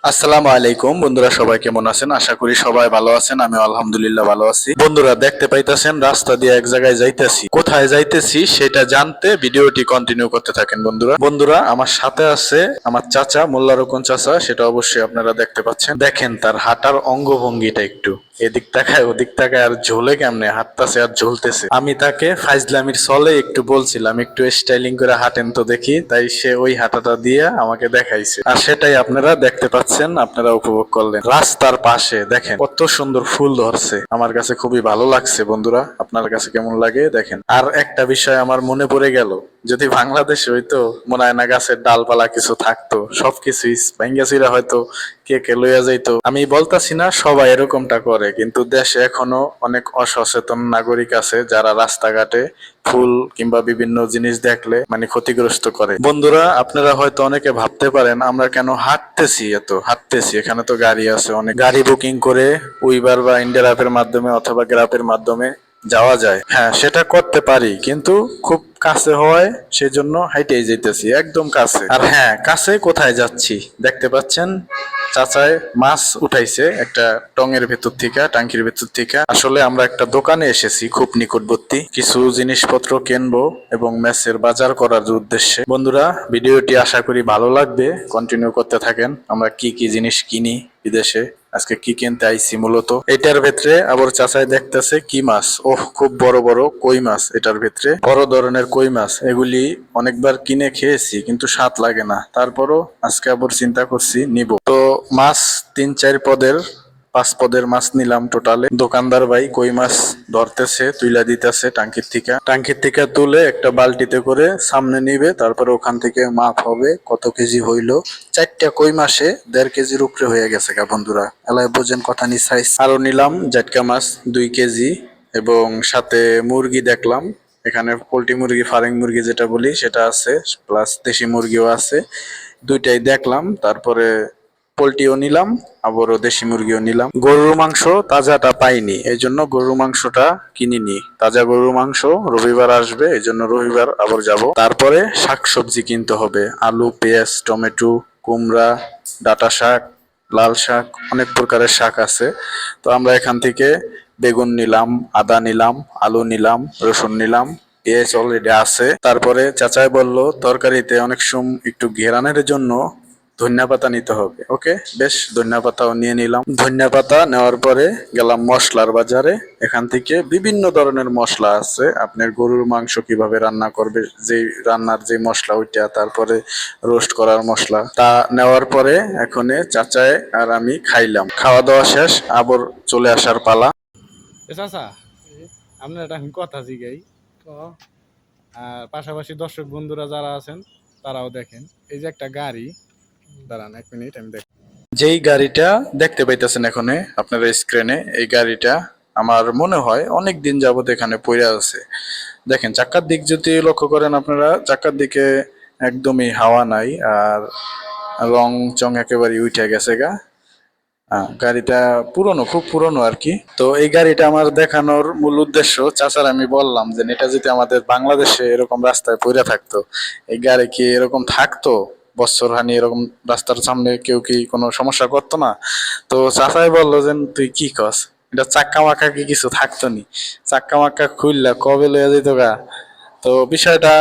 আসসালামু আলাইকুম বন্ধুরা, সবাই কেমন আছেন? আশা করি সবাই ভালো আছেন। আমি আলহামদুলিল্লাহ ভালো আছি। বন্ধুরা, দেখতে পাইতেছেন রাস্তা দিয়ে এক জায়গায় যাইতেছি। কোথায় যাইতেছি সেটা জানতে ভিডিওটি কন্টিনিউ করতে থাকেন। বন্ধুরা আমার সাথে আছে আমার চাচা, মোল্লা রোকন চাচা। সেটা অবশ্যই আপনারা দেখতে পাচ্ছেন। দেখেন তার হাঁটার অঙ্গভঙ্গিটা একটু, এদিক তাকায় ওদিক তাকায়, আর ঝোলে কেমনে হাঁটতেছে আর ঝুলতেছে। আমি তাকে ফাইজলামির ছলে একটু বলছিলাম একটু স্টাইলিং করে হাঁটেন তো দেখি, তাই সে ওই হাঁটাটা দিয়ে আমাকে দেখাইছে, আর সেটাই আপনারা দেখতে পাচ্ছেন, আপনারা উপভোগ করলেন। রাস্তার পাশে দেখেন কত সুন্দর ফুল ধরছে, আমার কাছে খুবই ভালো লাগছে। বন্ধুরা, আপনার কাছে কেমন লাগে দেখেন। আর একটা বিষয় আমার মনে পড়ে গেল, যদি বাংলাদেশে হইতো মনে হয় না গাছের ডালপালা কিছু থাকতো, সবকিছুই ভাঙ্গা চিরা হয়তো কে কে লইয়া যাইতো। আমি বলতাছি না সবাই এরকমটা করে, কিন্তু দেশে এখনো অনেক অসচেতন নাগরিক আছে যারা রাস্তাঘাটে ফুল কিংবা বিভিন্ন জিনিস দেখলে মানে ক্ষতিগ্রস্ত করে। বন্ধুরা, আপনারা হয়তো অনেকে ভাবতে পারেন আমরা কেন হাঁটতেছি, এখানে তো গাড়ি আছে, অনেক গাড়ি বুকিং করে উইবার বা ইন্ডিয়ার অ্যাপের মাধ্যমে অথবা গ্রাফের মাধ্যমে যাওয়া যায়। হ্যাঁ, সেটা করতে পারি, কিন্তু খুব কাছে হওয়ায় সেজন্য হাইটেই যেতেছি, একদম কাছে। আর হ্যাঁ, কাছে কোথায় যাচ্ছি দেখতে পাচ্ছেন, চাচায় মাছ উঠাইছে একটা টঙের ভেতর থেকে, টাঙ্কির ভেতর থেকে। আসলে আমরা একটা দোকানে এসেছি খুব নিকটবর্তী, কিছু জিনিসপত্র কিনবো এবং মেসের বাজার করার উদ্দেশ্যে। বন্ধুরা, ভিডিওটি আশা করি ভালো লাগবে, কন্টিনিউ করতে থাকেন। আমরা কি কি জিনিস কিনি বিদেশে, আজকে কি কিনতে আইছি মূলত। এটার ভেতরে আবার চাচাই দেখতেছে কি মাছ, ওহ খুব বড় বড় কই মাছ। এটার ভেতরে বড় ধরনের কই মাছ, এগুলি অনেকবার কিনে খেয়েছি কিন্তু স্বাদ লাগে না, তারপরও আজকে আবার চিন্তা করছি নিব। তো মাছ 3-4 পদের 5 পদের মাছ নিলাম টোটালে। দোকানদার ভাই কই মাছ ধরতেছে, তুইলা দিতেছে টাঙ্কির থেকে তুলে একটা বালতিতে করে সামনে নিবে, তারপরে ওখান থেকে মাপ হবে কত কেজি হইলো। 4টা কই মাসে 1.5 কেজির উপরে হয়ে গেছে গা। বন্ধুরা, এলায় বোঝেন কথা নি সাইজ। আরো নিলাম জাটকা মাছ 2 কেজি, এবং সাথে মুরগি দেখলাম, এখানে পোল্ট্রি মুরগি ফার্মিং মুরগি যেটা বলি সেটা আছে, প্লাস দেশি মুরগিও আছে। দুইটাই দেখলাম, তারপরে পোল্ট্রিও নিলাম, আবারও দেশি মুরগিও নিলাম। গরুর মাংস তাজাটা পাইনি, এই জন্য গরুর মাংসটা কিনিনি। তাজা গরুর মাংস রবিবার আসবে, এই জন্য রবিবার আবার যাব। তারপরে শাকসবজি কিনতে হবে, আলু, পেঁয়াজ, টমেটো, কুমড়া, ডাঁটা শাক, লাল শাক, অনেক প্রকারের শাক আছে। তো আমরা এখান থেকে বেগুন নিলাম, আদা নিলাম, আলু নিলাম, রসুন নিলাম, পেঁয়াজ অলরেডি আছে। তারপরে চাচাই বলল তরকারিতে অনেক সময় একটু ঘেরানের জন্য ধনিয়া পাতা নিতে হবে। ওকে, বেশ, ধনিয়া পাতাও নিয়ে নিলাম। ধনিয়া পাতা নেওয়ার পরে গেলাম মশলার বাজারে। এখান থেকে বিভিন্ন ধরনের মশলা আছে, আপনার গরুর মাংস কিভাবে রান্না করবে, যে রান্নার যে মশলা ওইটা, তারপরে রোস্ট করার মশলা, তা নেওয়ার পরে এখন চাচায় আর আমি খাইলাম। খাওয়া দাওয়া শেষ, আবার চলে আসার পালা। চাচা, আপনার একটা আমি কথা জিগাই। আর পাশাপাশি দর্শক বন্ধুরা যারা আছেন তারাও দেখেন, এই যে একটা গাড়ি, দাঁড়ান 1 মিনিট আমি দেখ। যেই গাড়িটা দেখতে পাইতেছেন এখানে আপনারা স্ক্রিনে, এই গাড়িটা আমার মনে হয় অনেক দিন যাবত এখানে পড়ে আছে। দেখেন চাকার দিক যদি লক্ষ্য করেন আপনারা, চাকার দিকে একদমই হাওয়া নাই, আর রং চং একেবারে উঠে গেছে গা। গাড়িটা পুরনো, খুব পুরনো আর কি। তো এই গাড়িটা আমার দেখানোর মূল উদ্দেশ্য, চাচার আমি বললাম যে এটা যদি আমাদের বাংলাদেশে এরকম রাস্তায় পড়ে থাকতো, এই গাড়ি কি এরকম থাকতো বছর হানি, এরকম রাস্তার সামনে কেউ কি কোনো সমস্যা করতো না? তো চাচাই বললো যে তুই কি কস, এটা চাক্কা মাক্কা কি কিছু থাকতো নি, চাক্কা মাক্কা খুললা কবে লইয়া যেত গা। তো বিষয়টা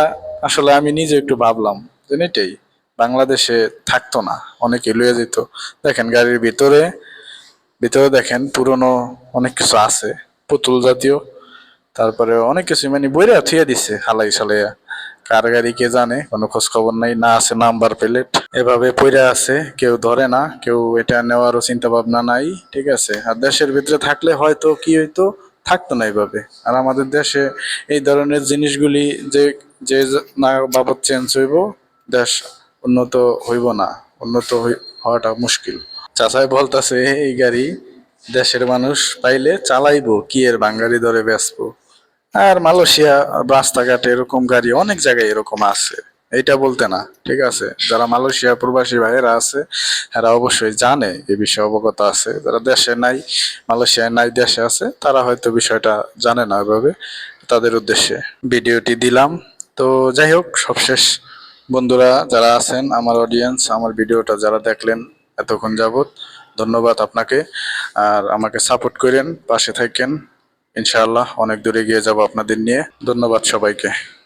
আসলে আমি নিজে একটু ভাবলাম যে এটাই বাংলাদেশে থাকতো না, অনেকে লইয়া যেত। দেখেন গাড়ির ভিতরে ভিতরে দেখেন পুরনো অনেক কিছু আছে, পুতুল জাতীয়, তারপরে অনেক কিছু মানে বইরা থুয়ে দিছে হালাই সালাইয়া। কার গাড়ি কে জানে, কোনো খোঁজ খবর নাই, না আছে নাম্বার প্লেট, এভাবে পইরা আছে, কেউ ধরে না, কেউ এটা নেওয়ারও চিন্তা ভাবনা নাই। ঠিক আছে, আর দেশের ভিতরে থাকলে হয়তো কি হইতো, থাকতো না এইভাবে। আর আমাদের দেশে এই ধরনের জিনিসগুলি যে যে না বাবদ চেঞ্জ হইব, দেশ উন্নত হইব না, হওয়াটা মুশকিল। চাচাই বলতাছে এই গাড়ি দেশের মানুষ পাইলে চালাইবো, কি এর বাঙালি ধরে বেচবো। আর মালয়েশিয়া রাস্তাঘাটে এরকম গাড়ি অনেক জায়গায় এরকম আছে, এইটা বলতে না। ঠিক আছে, যারা মালয়েশিয়া প্রবাসী ভাইয়েরা আছে এরা অবশ্যই জানে, এই বিষয়ে অবগত আছে। যারা দেশে নাই, মালয়েশিয়ায় নাই, দেশে আছে, তারা হয়তো বিষয়টা জানে না এভাবে। তাদের উদ্দেশ্যে ভিডিওটি দিলাম। তো যাই হোক, সবশেষ বন্ধুরা যারা আছেন আমার অডিয়েন্স, আমার ভিডিওটা যারা দেখলেন, এতক্ষণ যাবত। ধন্যবাদ আপনাকে। আর আমাকে সাপোর্ট করেন, পাশে থাকেন। ইনশাআল্লাহ অনেক দূরে গিয়ে যাব আপনাদের নিয়ে। ধন্যবাদ সবাইকে।